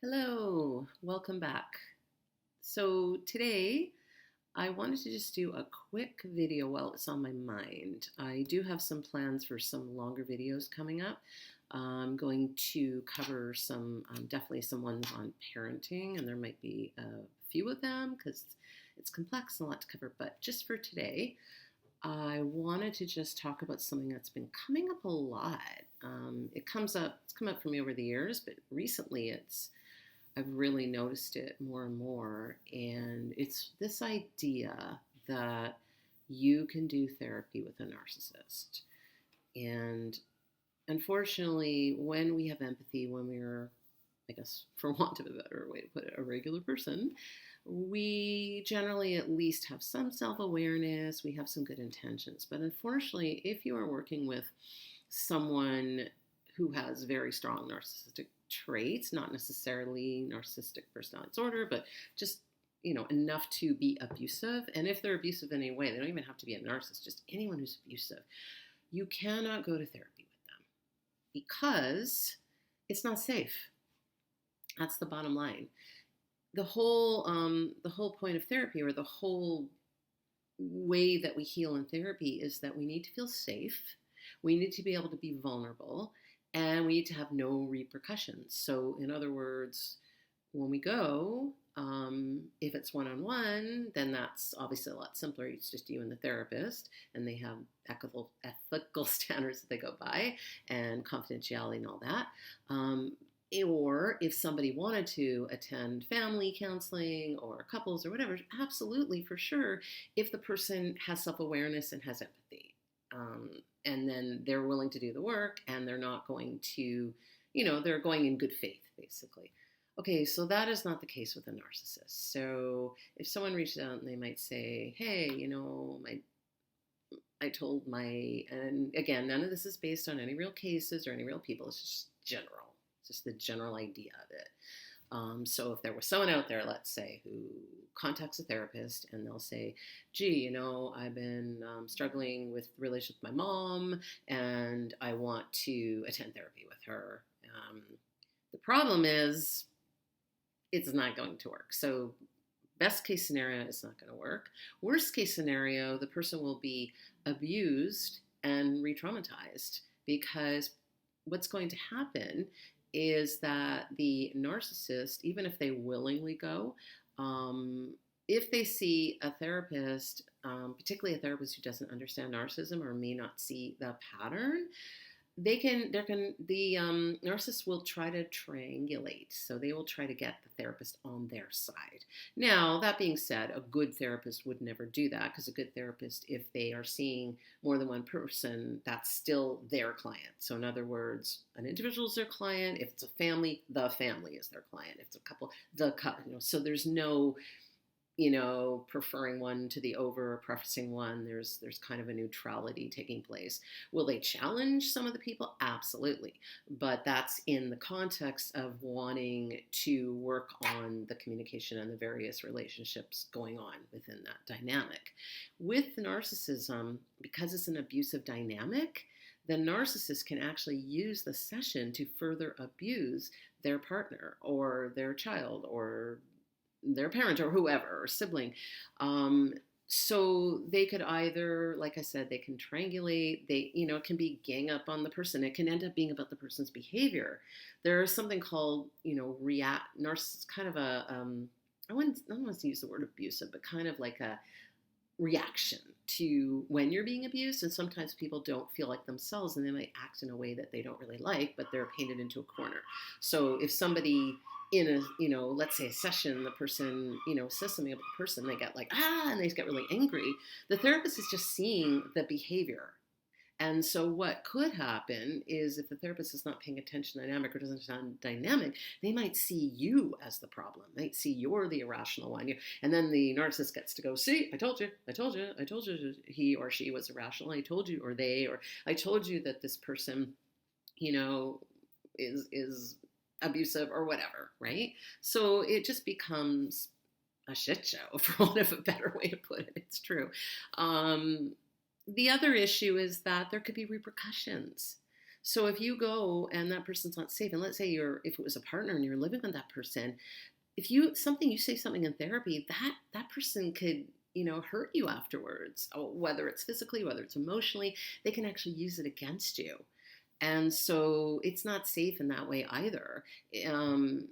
Hello, welcome back. So today I wanted to just do a quick video while it's on my mind. I do have some plans for some longer videos coming up. I'm going to cover definitely some ones on parenting, and there might be a few of them because it's complex and a lot to cover. But just for today, I wanted to just talk about something that's been coming up a lot. It's come up for me over the years, but recently I've really noticed it more and more. And it's this idea that you can do therapy with a narcissist. And unfortunately, when we have empathy, when we're, I guess, for want of a better way to put it, a regular person, we generally at least have some self awareness, we have some good intentions. But unfortunately, if you are working with someone who has very strong narcissistic traits, not necessarily narcissistic personality disorder, but just enough to be abusive. And if they're abusive in any way, they don't even have to be a narcissist, just anyone who's abusive. You cannot go to therapy with them because it's not safe. That's the bottom line. The whole point of therapy, or the whole way that we heal in therapy, is that we need to feel safe. We need to be able to be vulnerable, and we need to have no repercussions. So, in other words, when we go, if it's one-on-one, then that's obviously a lot simpler. It's just you and the therapist, and they have ethical standards that they go by, and confidentiality and all that. Or if somebody wanted to attend family counseling or couples or whatever, absolutely, for sure, if the person has self-awareness and has empathy. And then they're willing to do the work, and they're not going to, they're going in good faith, basically. Okay, so that is not the case with a narcissist. So if someone reaches out and they might say, hey, and again, none of this is based on any real cases or any real people, it's just general. It's just the general idea of it. So if there was someone out there, let's say, who contacts a therapist and they'll say, gee, I've been struggling with the relationship with my mom and I want to attend therapy with her. The problem is it's not going to work. So best case scenario, it's not going to work. Worst case scenario, the person will be abused and re-traumatized, because what's going to happen is that the narcissist, even if they willingly go, if they see a therapist, particularly a therapist who doesn't understand narcissism or may not see the pattern, the narcissist will try to triangulate. So they will try to get the therapist on their side. Now, that being said, a good therapist would never do that, because a good therapist, if they are seeing more than one person, that's still their client. So in other words, an individual is their client. If it's a family, the family is their client. If it's a couple, the couple. So there's no preferring one to the over, or prefacing one. There's kind of a neutrality taking place. Will they challenge some of the people? Absolutely. But that's in the context of wanting to work on the communication and the various relationships going on within that dynamic. With narcissism, because it's an abusive dynamic, the narcissist can actually use the session to further abuse their partner or their child or their parent or whoever, or sibling. So they could either, like I said, they can triangulate, it can be gang up on the person. It can end up being about the person's behavior. There's something called, narcissist, kind of I don't want to use the word abusive, but kind of like a reaction to when you're being abused. And sometimes people don't feel like themselves, and they might act in a way that they don't really like, but they're painted into a corner. So if somebody in a, let's say a session, the person, says something about the person, they get like, and they get really angry. The therapist is just seeing the behavior. And so what could happen is, if the therapist is not paying attention to dynamic or doesn't understand dynamic, they might see you as the problem. They might see you're the irrational one. And then the narcissist gets to go, see, I told you he or she was irrational. I told you, or I told you that this person, is abusive or whatever, right? So it just becomes a shit show, for want of a better way to put it. It's true. The other issue is that there could be repercussions. So if you go and that person's not safe, and let's say if it was a partner and you're living with that person, if you say something in therapy, that person could, hurt you afterwards, whether it's physically, whether it's emotionally, they can actually use it against you. And so it's not safe in that way either. Um,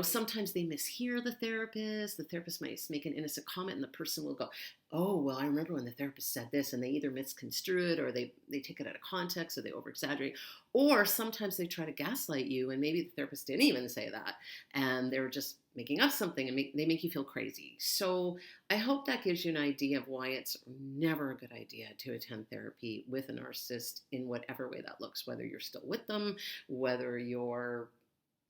sometimes they mishear the therapist. The therapist might make an innocent comment, and the person will go, "Oh, well, I remember when the therapist said this," and they either misconstrue it, or they take it out of context, or they over exaggerate. Or sometimes they try to gaslight you, and maybe the therapist didn't even say that, and they're just making up something, and they make you feel crazy. So I hope that gives you an idea of why it's never a good idea to attend therapy with a narcissist in whatever way that looks, whether you're still with them, whether you're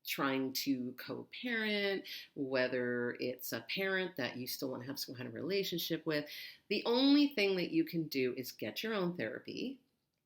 trying to co-parent, whether it's a parent that you still want to have some kind of relationship with. The only thing that you can do is get your own therapy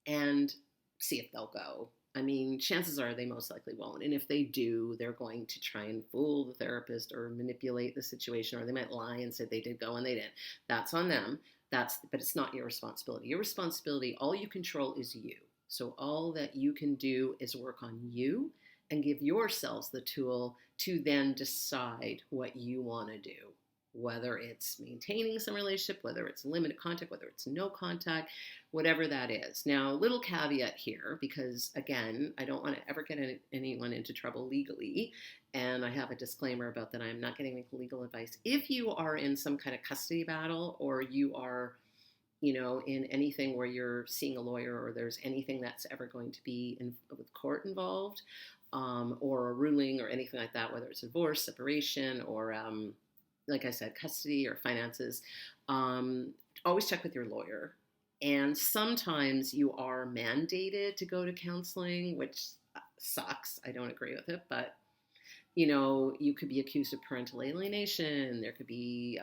and see if they'll go. I mean, chances are they most likely won't. And if they do, they're going to try and fool the therapist or manipulate the situation, or they might lie and say they did go and they didn't. That's on them. But it's not your responsibility. Your responsibility, all you control is you. So all that you can do is work on you and give yourselves the tool to then decide what you want to do, whether it's maintaining some relationship, whether it's limited contact, whether it's no contact, whatever that is. Now, little caveat here, because again, I don't want to ever get anyone into trouble legally, and I have a disclaimer about that. I'm not getting legal advice. If you are in some kind of custody battle, or you are in anything where you're seeing a lawyer, or there's anything that's ever going to be with court involved, or a ruling or anything like that, whether it's divorce, separation, or like I said, custody or finances, always check with your lawyer. And sometimes you are mandated to go to counseling, which sucks. I don't agree with it, but you could be accused of parental alienation. There could be,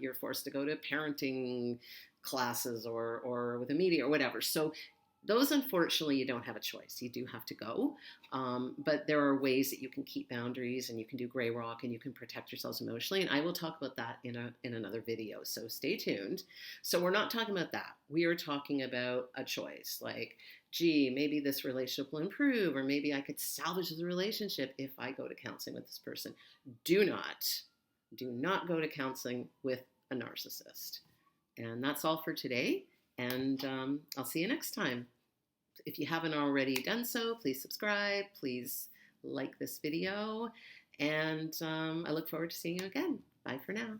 you're forced to go to parenting classes or with a media or whatever. So those, unfortunately, you don't have a choice. You do have to go. But there are ways that you can keep boundaries, and you can do gray rock, and you can protect yourselves emotionally. And I will talk about that in another video. So stay tuned. So we're not talking about that. We are talking about a choice. Like, gee, maybe this relationship will improve, or maybe I could salvage the relationship if I go to counseling with this person. Do not go to counseling with a narcissist. And that's all for today. And I'll see you next time. If you haven't already done so, please subscribe. Please like this video. And I look forward to seeing you again. Bye for now.